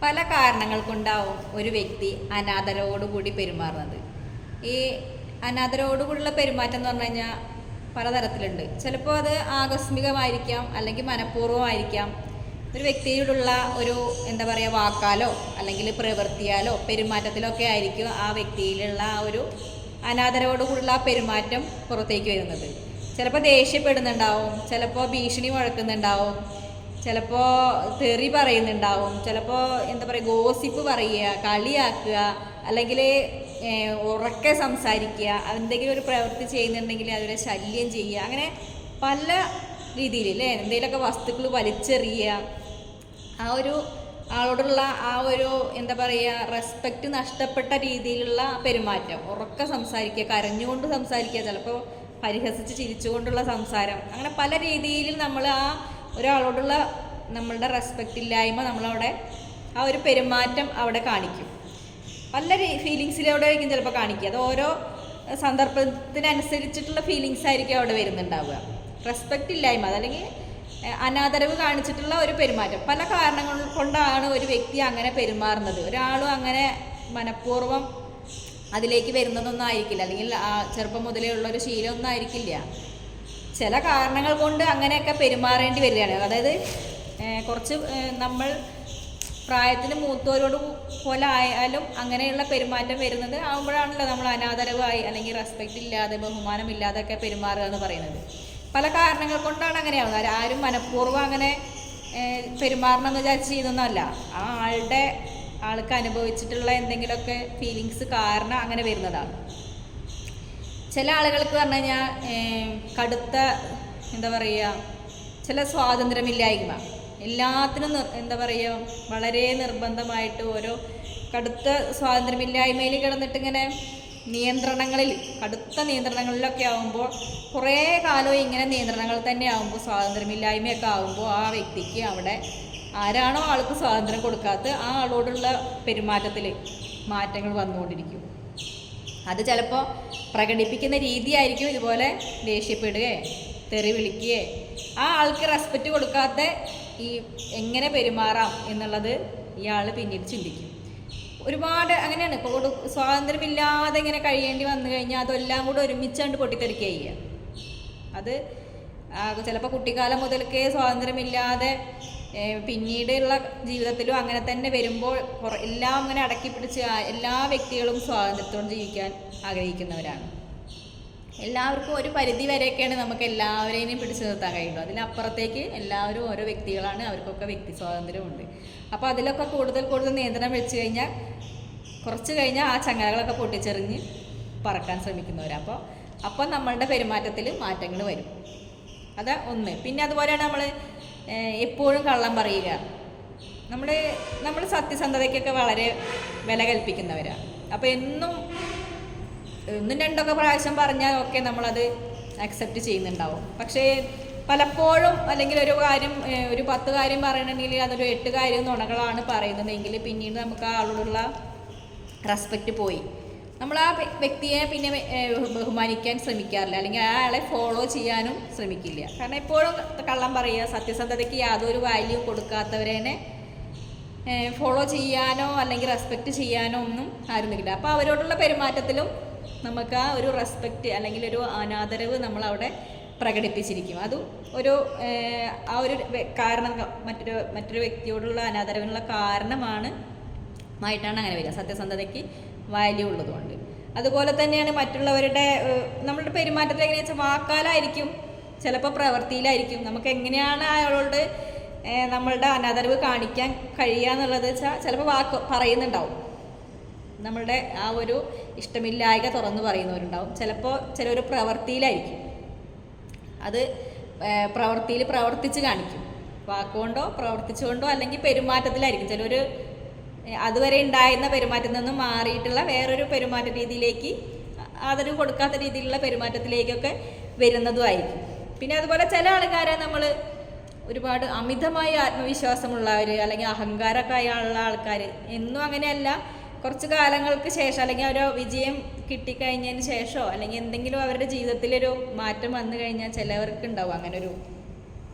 പല കാരണങ്ങൾ കൊണ്ടാവും ഒരു വ്യക്തി അനാദരവോടുകൂടി പെരുമാറുന്നത്. ഈ അനാദരവോടുകൂടിയുള്ള പെരുമാറ്റം എന്ന് പറഞ്ഞു കഴിഞ്ഞാൽ പലതരത്തിലുണ്ട്. ചിലപ്പോൾ അത് ആകസ്മികമായിരിക്കാം, അല്ലെങ്കിൽ മനഃപൂർവ്വമായിരിക്കാം. ഒരു വ്യക്തിയോടുള്ള ഒരു എന്താ പറയുക, വാക്കാലോ അല്ലെങ്കിൽ പ്രവൃത്തിയാലോ പെരുമാറ്റത്തിലോ ഒക്കെ ആയിരിക്കും ആ വ്യക്തിയിലുള്ള ആ ഒരു അനാദരവോടുകൂടിയുള്ള ആ പെരുമാറ്റം പുറത്തേക്ക് വരുന്നത്. ചിലപ്പോൾ ദേഷ്യപ്പെടുന്നുണ്ടാവും, ചിലപ്പോൾ ഭീഷണി മുഴക്കുന്നുണ്ടാവും, ചിലപ്പോൾ തെറി പറയുന്നുണ്ടാവും, ചിലപ്പോൾ എന്താ പറയുക ഗോസിപ്പ് പറയുക, കളിയാക്കുക, അല്ലെങ്കിൽ ഉറക്കെ സംസാരിക്കുക, എന്തെങ്കിലും ഒരു പ്രവൃത്തി ചെയ്യുന്നുണ്ടെങ്കിൽ അതിനെ ശല്യം ചെയ്യുക, അങ്ങനെ പല രീതിയിൽ അല്ലേ, എന്തെങ്കിലുമൊക്കെ വസ്തുക്കൾ വലിച്ചെറിയുക, ആ ഒരു ആളോടുള്ള ആ ഒരു എന്താ പറയുക റെസ്പെക്റ്റ് നഷ്ടപ്പെട്ട രീതിയിലുള്ള പെരുമാറ്റം, ഉറക്കെ സംസാരിക്കുക, കരഞ്ഞുകൊണ്ട് സംസാരിക്കുക, ചിലപ്പോൾ പരിഹസിച്ച് ചിരിച്ചുകൊണ്ടുള്ള സംസാരം, അങ്ങനെ പല രീതിയിൽ നമ്മൾ ആ ഒരാളോടുള്ള നമ്മളുടെ റെസ്പെക്റ്റ് ഇല്ലായ്മ നമ്മളവിടെ ആ ഒരു പെരുമാറ്റം അവിടെ കാണിക്കും. പല ഫീലിങ്സിലൂടെ ആയിരിക്കും ചിലപ്പോൾ കാണിക്കുക. അത് ഓരോ സന്ദർഭത്തിനനുസരിച്ചിട്ടുള്ള ഫീലിങ്സ് ആയിരിക്കും അവിടെ വരുന്നുണ്ടാവുക. റെസ്പെക്റ്റ് ഇല്ലായ്മ അതല്ലെങ്കിൽ അനാദരവ് കാണിച്ചിട്ടുള്ള ഒരു പെരുമാറ്റം. പല കാരണങ്ങൾ കൊണ്ടാണ് ഒരു വ്യക്തി അങ്ങനെ പെരുമാറുന്നത്. ഒരാളും അങ്ങനെ മനഃപൂർവ്വം അതിലേക്ക് വരുന്നതൊന്നും ആയിരിക്കില്ല, അല്ലെങ്കിൽ ചെറുപ്പം മുതലേ ഉള്ളൊരു ശീലമൊന്നും ആയിരിക്കില്ല. ചില കാരണങ്ങൾ കൊണ്ട് അങ്ങനെയൊക്കെ പെരുമാറേണ്ടി വരികയാണ്. അതായത് കുറച്ച് നമ്മൾ പ്രായത്തിന് മൂത്തവരോട് പോലെ ആയാലും അങ്ങനെയുള്ള പെരുമാറ്റം വരുന്നത് ആകുമ്പോഴാണല്ലോ നമ്മൾ അനാദരവായി അല്ലെങ്കിൽ റെസ്പെക്റ്റ് ഇല്ലാതെ ബഹുമാനമില്ലാതെ ഒക്കെ പെരുമാറുക എന്ന് പറയുന്നത്. പല കാരണങ്ങൾ കൊണ്ടാണ് അങ്ങനെയാവുന്നത്. ആരും മനഃപൂർവ്വം അങ്ങനെ പെരുമാറണം എന്ന് വിചാരിച്ച് ചെയ്യുന്നൊന്നുമല്ല. ആ ആൾക്ക് അനുഭവിച്ചിട്ടുള്ള എന്തെങ്കിലുമൊക്കെ ഫീലിങ്സ് കാരണം അങ്ങനെ വരുന്നതാണ്. ചില ആളുകൾക്ക് പറഞ്ഞു കഴിഞ്ഞാൽ കടുത്ത എന്താ പറയുക, ചില സ്വാതന്ത്ര്യമില്ലായ്മ, എല്ലാത്തിനും എന്താ പറയുക വളരെ നിർബന്ധമായിട്ട് ഓരോ കടുത്ത സ്വാതന്ത്ര്യമില്ലായ്മയിൽ കിടന്നിട്ടിങ്ങനെ നിയന്ത്രണങ്ങളിൽ, കടുത്ത നിയന്ത്രണങ്ങളിലൊക്കെ ആകുമ്പോൾ കുറേ കാലവും ഇങ്ങനെ നിയന്ത്രണങ്ങൾ തന്നെ ആകുമ്പോൾ, സ്വാതന്ത്ര്യമില്ലായ്മയൊക്കെ ആകുമ്പോൾ ആ വ്യക്തിക്ക് അവിടെ ആരാണോ ആൾക്ക് സ്വാതന്ത്ര്യം കൊടുക്കാത്ത ആ ആളോടുള്ള പെരുമാറ്റത്തിൽ മാറ്റങ്ങൾ വന്നുകൊണ്ടിരിക്കും. അത് ചിലപ്പോൾ പ്രകടിപ്പിക്കുന്ന രീതിയായിരിക്കും ഇതുപോലെ ദേഷ്യപ്പെടുകയോ തെറി വിളിക്കുകയോ ആ ആൾക്ക് റെസ്പെക്റ്റ് കൊടുക്കാത്ത ഈ എങ്ങനെ പെരുമാറാം എന്നുള്ളത് ഇയാൾ പിന്നീട് ചിന്തിക്കും. ഒരുപാട് അങ്ങനെയാണ്. ഇപ്പോൾ സ്വാതന്ത്ര്യമില്ലാതെ ഇങ്ങനെ കഴിയേണ്ടി വന്നു കഴിഞ്ഞാൽ അതെല്ലാം കൂടെ ഒരുമിച്ചാണ്ട് പൊട്ടിത്തെറിക്കുക ചെയ്യുക. അത് ചിലപ്പോൾ കുട്ടിക്കാലം മുതൽക്കേ സ്വാതന്ത്ര്യമില്ലാതെ പിന്നീടുള്ള ജീവിതത്തിലും അങ്ങനെ തന്നെ വരുമ്പോൾ എല്ലാം അങ്ങനെ അടക്കി പിടിച്ച് എല്ലാ വ്യക്തികളും സ്വാതന്ത്ര്യത്തോടെ ജീവിക്കാൻ ആഗ്രഹിക്കുന്നവരാണ്. എല്ലാവർക്കും ഒരു പരിധി വരെയൊക്കെയാണ് നമുക്ക് എല്ലാവരെയും പിടിച്ചു നിർത്താൻ കഴിയുള്ളൂ. അതിനപ്പുറത്തേക്ക് എല്ലാവരും ഓരോ വ്യക്തികളാണ്, അവർക്കൊക്കെ വ്യക്തി സ്വാതന്ത്ര്യമുണ്ട്. അപ്പോൾ അതിലൊക്കെ കൂടുതൽ നിയന്ത്രണം വെച്ച് കഴിഞ്ഞാൽ കുറച്ച് കഴിഞ്ഞാൽ ആ ചങ്ങലകളൊക്കെ പൊട്ടിച്ചെറിഞ്ഞ് പറക്കാൻ ശ്രമിക്കുന്നവരാണ്. അപ്പോൾ നമ്മളുടെ പെരുമാറ്റത്തിൽ മാറ്റങ്ങൾ വരും. അത് ഒന്ന്. പിന്നെ അതുപോലെയാണ് നമ്മൾ എപ്പോഴും കള്ളം പറയുക. നമ്മൾ സത്യസന്ധതയ്ക്കൊക്കെ വളരെ വില കൽപ്പിക്കുന്നവരാണ്. അപ്പോൾ ഒന്നും രണ്ടൊക്കെ പ്രാവശ്യം പറഞ്ഞാൽ ഒക്കെ നമ്മളത് അക്സെപ്റ്റ് ചെയ്യുന്നുണ്ടാവും. പക്ഷേ പലപ്പോഴും അല്ലെങ്കിൽ ഒരു കാര്യം ഒരു 10 കാര്യം പറയണമെങ്കിൽ അതൊരു 8 കാര്യം നുണകളാണ് പറയുന്നതെങ്കിൽ പിന്നീട് നമുക്ക് ആ ആളോടുള്ള റെസ്പെക്റ്റ് പോയി. നമ്മൾ ആ വ്യക്തിയെ പിന്നെ ബഹുമാനിക്കാൻ ശ്രമിക്കാറില്ല, അല്ലെങ്കിൽ ആ ആളെ ഫോളോ ചെയ്യാനും ശ്രമിക്കില്ല. കാരണം എപ്പോഴും കള്ളം പറയുക, സത്യസന്ധതയ്ക്ക് യാതൊരു വാല്യൂ കൊടുക്കാത്തവരെ ഫോളോ ചെയ്യാനോ അല്ലെങ്കിൽ റെസ്പെക്റ്റ് ചെയ്യാനോ ഒന്നും ആരും നിൽക്കില്ല. അപ്പോൾ അവരോടുള്ള പെരുമാറ്റത്തിലും നമുക്ക് ആ ഒരു റെസ്പെക്റ്റ് അല്ലെങ്കിൽ ഒരു അനാദരവ് നമ്മളവിടെ പ്രകടിപ്പിച്ചിരിക്കും. അതും ഒരു ആ ഒരു കാരണം മറ്റൊരു വ്യക്തിയോടുള്ള അനാദരവിനുള്ള കാരണമായിട്ടാണ് അങ്ങനെ വരിക, സത്യസന്ധതയ്ക്ക് വാല്യൂ ഉള്ളതുകൊണ്ട്. അതുപോലെ തന്നെയാണ് മറ്റുള്ളവരുടെ നമ്മളുടെ പെരുമാറ്റത്തിൽ എങ്ങനെയാ വെച്ചാൽ വാക്കാലായിരിക്കും, ചിലപ്പോൾ പ്രവൃത്തിയിലായിരിക്കും. നമുക്ക് എങ്ങനെയാണ് അയാളോട് നമ്മളുടെ അനാദരവ് കാണിക്കാൻ കഴിയുക എന്നുള്ളത് വെച്ചാൽ ചിലപ്പോൾ വാക്ക് പറയുന്നുണ്ടാവും, നമ്മളുടെ ആ ഒരു ഇഷ്ടമില്ലായ്ക തുറന്നു പറയുന്നവരുണ്ടാവും. ചിലപ്പോൾ ചിലർ പ്രവൃത്തിയിലായിരിക്കും, അത് പ്രവൃത്തിയിൽ പ്രവർത്തിച്ച് കാണിക്കും, വാക്കുകൊണ്ടോ പ്രവർത്തിച്ചുകൊണ്ടോ അല്ലെങ്കിൽ പെരുമാറ്റത്തിലായിരിക്കും. ചിലർ അതുവരെ ഉണ്ടായിരുന്ന പെരുമാറ്റത്തിൽ നിന്നും മാറിയിട്ടുള്ള വേറൊരു പെരുമാറ്റ രീതിയിലേക്ക്, ആദരവ് കൊടുക്കാത്ത രീതിയിലുള്ള പെരുമാറ്റത്തിലേക്കൊക്കെ വരുന്നതുമായിരിക്കും. പിന്നെ അതുപോലെ ചില ആൾക്കാരെ നമ്മൾ ഒരുപാട് അമിതമായ ആത്മവിശ്വാസമുള്ളവർ അല്ലെങ്കിൽ അഹങ്കാരമൊക്കെ ഉള്ള ആൾക്കാർ എന്നും അങ്ങനെയല്ല, കുറച്ച് കാലങ്ങൾക്ക് ശേഷം അല്ലെങ്കിൽ ഒരു വിജയം കിട്ടിക്കഴിഞ്ഞതിന് ശേഷമോ അല്ലെങ്കിൽ എന്തെങ്കിലും അവരുടെ ജീവിതത്തിലൊരു മാറ്റം വന്നു കഴിഞ്ഞാൽ ചിലവർക്ക് ഉണ്ടാവും അങ്ങനൊരു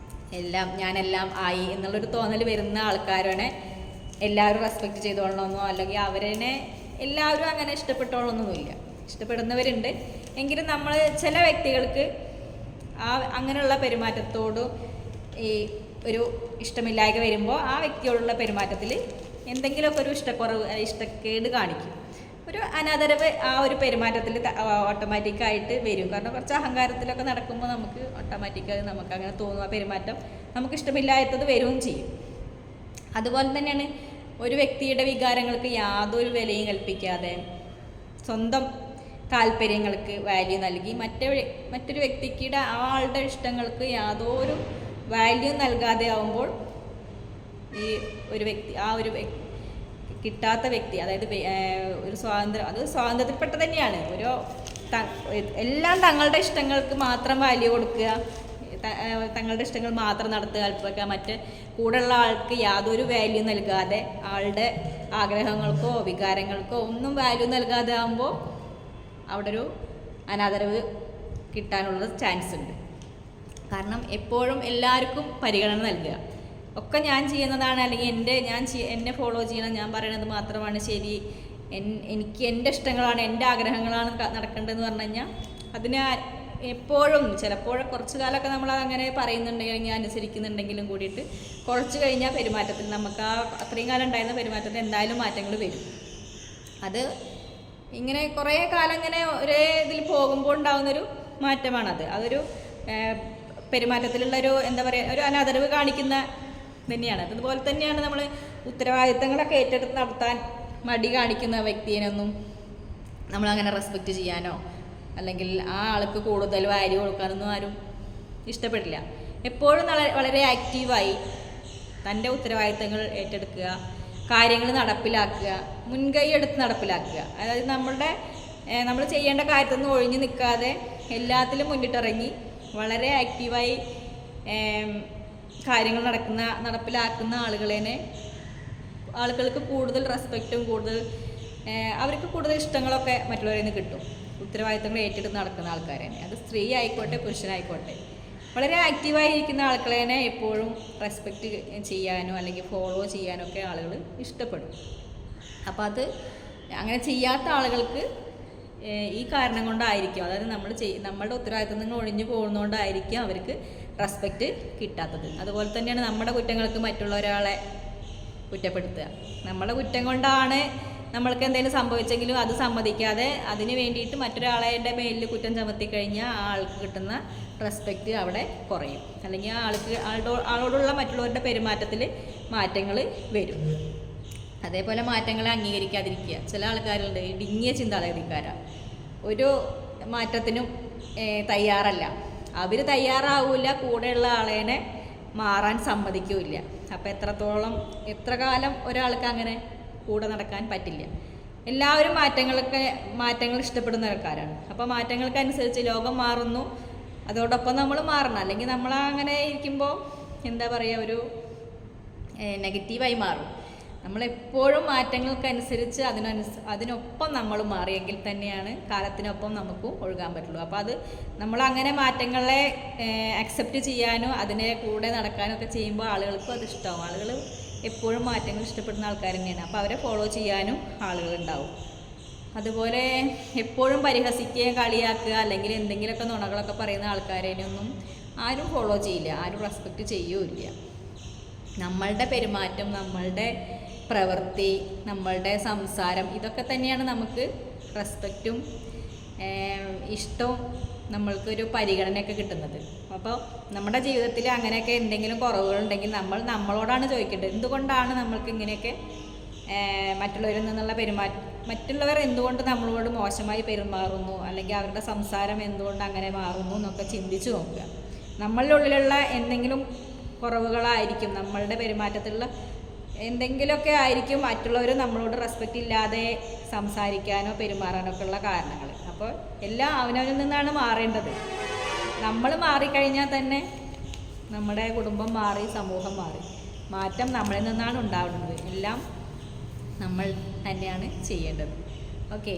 ഞാനെല്ലാം ആയി എന്നുള്ളൊരു തോന്നൽ വരുന്ന ആൾക്കാരാണ് എല്ലാവരും റെസ്പെക്റ്റ് ചെയ്തോളണമെന്നോ അല്ലെങ്കിൽ അവരെ എല്ലാവരും അങ്ങനെ ഇഷ്ടപ്പെട്ടോളണമെന്നൊന്നുമില്ല. ഇഷ്ടപ്പെടുന്നവരുണ്ട്. എങ്കിലും നമ്മൾ ചില വ്യക്തികൾക്ക് അങ്ങനെയുള്ള പെരുമാറ്റത്തോടും ഈ ഒരു ഇഷ്ടമില്ലായ്ക വരുമ്പോൾ ആ വ്യക്തിയോടുള്ള പെരുമാറ്റത്തിൽ എന്തെങ്കിലുമൊക്കെ ഒരു ഇഷ്ടക്കേട് കാണിക്കും. ഒരു അനാദരവ് ആ ഒരു പെരുമാറ്റത്തിൽ ഓട്ടോമാറ്റിക്കായിട്ട് വരും. കാരണം കുറച്ച് അഹങ്കാരത്തിലൊക്കെ നടക്കുമ്പോൾ നമുക്ക് ഓട്ടോമാറ്റിക്കായി നമുക്ക് അങ്ങനെ തോന്നും. ആ പെരുമാറ്റം നമുക്ക് ഇഷ്ടമില്ലാത്തത് വരികയും ചെയ്യും. അതുപോലെ തന്നെയാണ് ഒരു വ്യക്തിയുടെ വികാരങ്ങൾക്ക് യാതൊരു വിലയും കൽപ്പിക്കാതെ സ്വന്തം താല്പര്യങ്ങൾക്ക് വാല്യൂ നൽകി മറ്റൊരു വ്യക്തിയുടെ ആളുടെ ഇഷ്ടങ്ങൾക്ക് യാതൊരു വാല്യൂ നൽകാതെ ആവുമ്പോൾ ഈ ഒരു വ്യക്തി കിട്ടാത്ത വ്യക്തി, അതായത് ഒരു സ്വാതന്ത്ര്യം, അത് സ്വാതന്ത്ര്യപ്പെട്ട തന്നെയാണ്. എല്ലാം തങ്ങളുടെ ഇഷ്ടങ്ങൾക്ക് മാത്രം വാല്യൂ കൊടുക്കുക, തങ്ങളുടെ ഇഷ്ടങ്ങൾ മാത്രം നടത്തുക, മറ്റ് കൂടെയുള്ള ആൾക്ക് യാതൊരു വാല്യൂ നൽകാതെ ആളുടെ ആഗ്രഹങ്ങൾക്കോ വികാരങ്ങൾക്കോ ഒന്നും വാല്യൂ നൽകാതെ ആകുമ്പോൾ അവിടെ ഒരു അനാദരവ് കിട്ടാനുള്ള ചാൻസ് ഉണ്ട്. കാരണം എപ്പോഴും എല്ലാവർക്കും പരിഗണന നൽകുക, ഒക്കെ ഞാൻ ചെയ്യുന്നതാണ് അല്ലെങ്കിൽ എന്നെ ഫോളോ ചെയ്യണം, ഞാൻ പറയുന്നത് മാത്രമാണ് ശരി, എനിക്ക് എൻ്റെ ഇഷ്ടങ്ങളാണ് എൻ്റെ ആഗ്രഹങ്ങളാണ് നടക്കേണ്ടതെന്ന് പറഞ്ഞു കഴിഞ്ഞാൽ അതിന് എപ്പോഴും ചിലപ്പോഴും കുറച്ച് കാലമൊക്കെ നമ്മൾ അങ്ങനെ പറയുന്നുണ്ടെങ്കിൽ അല്ലെങ്കിൽ അനുസരിക്കുന്നുണ്ടെങ്കിലും കൂടിയിട്ട് കുറച്ച് കഴിഞ്ഞാൽ പെരുമാറ്റത്തിൽ നമുക്ക് അത്രയും കാലം ഉണ്ടായിരുന്ന പെരുമാറ്റത്തിൽ എന്തായാലും മാറ്റങ്ങൾ വരും. അത് ഇങ്ങനെ കുറേ കാലം ഇങ്ങനെ ഒരേ ഇതിൽ പോകുമ്പോൾ ഉണ്ടാകുന്നൊരു മാറ്റമാണത്. അതൊരു പെരുമാറ്റത്തിലുള്ളൊരു എന്താ പറയുക, ഒരു അനാദരവ് കാണിക്കുന്ന തന്നെയാണ്. അതുപോലെ തന്നെയാണ് നമ്മൾ ഉത്തരവാദിത്തങ്ങളൊക്കെ ഏറ്റെടുത്ത് നടത്താൻ മടി കാണിക്കുന്ന വ്യക്തിയെയൊന്നും നമ്മളങ്ങനെ റെസ്പെക്റ്റ് ചെയ്യാനോ അല്ലെങ്കിൽ ആ ആൾക്ക് കൂടുതൽ വാല്യൂ കൊടുക്കാനൊന്നും ആരും ഇഷ്ടപ്പെടില്ല. എപ്പോഴും വളരെ ആക്റ്റീവായി തൻ്റെ ഉത്തരവാദിത്തങ്ങൾ ഏറ്റെടുക്കുക, കാര്യങ്ങൾ നടപ്പിലാക്കുക, മുൻകൈ എടുത്ത് നടപ്പിലാക്കുക. അതായത് നമ്മൾ ചെയ്യേണ്ട കാര്യത്തിൽ ഒഴിഞ്ഞു നിൽക്കാതെ എല്ലാത്തിലും മുന്നിട്ടിറങ്ങി വളരെ ആക്റ്റീവായി കാര്യങ്ങൾ നടപ്പിലാക്കുന്ന ആളുകൾക്ക് കൂടുതൽ റെസ്പെക്റ്റും അവർക്ക് കൂടുതൽ ഇഷ്ടങ്ങളൊക്കെ മറ്റുള്ളവരിൽ നിന്ന് കിട്ടും. ഉത്തരവാദിത്തങ്ങൾ ഏറ്റെടുത്ത് നടക്കുന്ന ആൾക്കാരെ തന്നെ, അത് സ്ത്രീ ആയിക്കോട്ടെ പുരുഷനായിക്കോട്ടെ, വളരെ ആക്റ്റീവായിരിക്കുന്ന ആൾക്കാരെ എപ്പോഴും റെസ്പെക്റ്റ് ചെയ്യാനോ അല്ലെങ്കിൽ ഫോളോ ചെയ്യാനോ ഒക്കെ ആളുകൾ ഇഷ്ടപ്പെടും. അപ്പോൾ അത് അങ്ങനെ ചെയ്യാത്ത ആളുകൾക്ക് ഈ കാരണം കൊണ്ടായിരിക്കും, അതായത് നമ്മളുടെ ഉത്തരവാദിത്തങ്ങൾ ഒഴിഞ്ഞു പോകുന്നതുകൊണ്ടായിരിക്കും അവർക്ക് റെസ്പെക്റ്റ് കിട്ടാത്തത്. അതുപോലെ തന്നെയാണ് നമ്മുടെ കുറ്റങ്ങൾക്ക് മറ്റുള്ളൊരാളെ കുറ്റപ്പെടുത്തുക. നമ്മുടെ കുറ്റം കൊണ്ടാണ് നമ്മൾക്ക് എന്തെങ്കിലും സംഭവിച്ചെങ്കിലും അത് സമ്മതിക്കാതെ അതിന് വേണ്ടിയിട്ട് മറ്റൊരാളുടെ മേലിൽ കുറ്റം ചുമത്തി കഴിഞ്ഞാൽ ആ ആൾക്ക് കിട്ടുന്ന റെസ്പെക്റ്റ് അവിടെ കുറയും, അല്ലെങ്കിൽ ആളോടുള്ള മറ്റുള്ളവരുടെ പെരുമാറ്റത്തിൽ മാറ്റങ്ങൾ വരും. അതേപോലെ മാറ്റങ്ങളെ അംഗീകരിക്കാതിരിക്കുക. ചില ആൾക്കാരുണ്ട് ഇടുങ്ങിയ ചിന്താഗതിക്കാരാണ്, ഒരു മാറ്റത്തിനും തയ്യാറല്ല. അവർ തയ്യാറാവില്ല, കൂടെയുള്ള ആളേനെ മാറാൻ സമ്മതിക്കില്ല. അപ്പം എത്ര കാലം ഒരാൾക്ക് അങ്ങനെ കൂടെ നടക്കാൻ പറ്റില്ല. എല്ലാവരും മാറ്റങ്ങൾ ഇഷ്ടപ്പെടുന്ന ആൾക്കാരാണ്. അപ്പോൾ മാറ്റങ്ങൾക്കനുസരിച്ച് ലോകം മാറുന്നു, അതോടൊപ്പം നമ്മൾ മാറണം. അല്ലെങ്കിൽ നമ്മൾ അങ്ങനെ ഇരിക്കുമ്പോൾ എന്താ പറയുക, ഒരു നെഗറ്റീവായി മാറും. നമ്മളെപ്പോഴും മാറ്റങ്ങൾക്കനുസരിച്ച് അതിനൊപ്പം നമ്മൾ മാറിയെങ്കിൽ തന്നെയാണ് കാലത്തിനൊപ്പം നമുക്കും ഒഴുകാൻ പറ്റുള്ളൂ. അപ്പോൾ അത് നമ്മളങ്ങനെ മാറ്റങ്ങളെ അക്സെപ്റ്റ് ചെയ്യാനോ അതിനെ കൂടെ നടക്കാനോ ഒക്കെ ചെയ്യുമ്പോൾ ആളുകൾക്കും അത് ഇഷ്ടമാവും. ആളുകൾ എപ്പോഴും മാറ്റങ്ങൾ ഇഷ്ടപ്പെടുന്ന ആൾക്കാർ തന്നെയാണ്. അപ്പോൾ അവരെ ഫോളോ ചെയ്യാനും ആളുകളുണ്ടാവും. അതുപോലെ എപ്പോഴും പരിഹസിക്കുകയും കളിയാക്കുക അല്ലെങ്കിൽ എന്തെങ്കിലുമൊക്കെ നുണകളൊക്കെ പറയുന്ന ആൾക്കാരേനൊന്നും ആരും ഫോളോ ചെയ്യില്ല, ആരും റെസ്പെക്റ്റ് ചെയ്യുകയില്ല. നമ്മളുടെ പെരുമാറ്റം, നമ്മളുടെ പ്രവൃത്തി, നമ്മളുടെ സംസാരം, ഇതൊക്കെ തന്നെയാണ് നമുക്ക് റെസ്പെക്റ്റും ഇഷ്ടവും നമ്മൾക്കൊരു പരിഗണനയൊക്കെ കിട്ടുന്നത്. അപ്പോൾ നമ്മുടെ ജീവിതത്തിൽ അങ്ങനെയൊക്കെ എന്തെങ്കിലും കുറവുകളുണ്ടെങ്കിൽ നമ്മളോടാണ് ചോദിക്കേണ്ടത്. എന്തുകൊണ്ടാണ് നമ്മൾക്ക് ഇങ്ങനെയൊക്കെ മറ്റുള്ളവരിൽ നിന്നുള്ള മറ്റുള്ളവർ എന്തുകൊണ്ട് നമ്മളോട് മോശമായി പെരുമാറുന്നു അല്ലെങ്കിൽ അവരുടെ സംസാരം എന്തുകൊണ്ട് അങ്ങനെ മാറുന്നു എന്നൊക്കെ ചിന്തിച്ച് നോക്കുക. നമ്മളുടെ ഉള്ളിലുള്ള എന്തെങ്കിലും കുറവുകളായിരിക്കും, നമ്മളുടെ പെരുമാറ്റത്തിലുള്ള എന്തെങ്കിലുമൊക്കെ ആയിരിക്കും മറ്റുള്ളവർ നമ്മളോട് റെസ്പെക്റ്റ് ഇല്ലാതെ സംസാരിക്കാനോ പെരുമാറാനോ ഒക്കെ ഉള്ള കാരണങ്ങൾ. അപ്പോൾ എല്ലാം അവനവനിൽ നിന്നാണ് മാറേണ്ടത്. നമ്മൾ മാറിക്കഴിഞ്ഞാൽ തന്നെ നമ്മുടെ കുടുംബം മാറി, സമൂഹം മാറി. മാറ്റം നമ്മളിൽ നിന്നാണ് ഉണ്ടാവുന്നത്. എല്ലാം നമ്മൾ തന്നെയാണ് ചെയ്യേണ്ടത്. ഓക്കെ.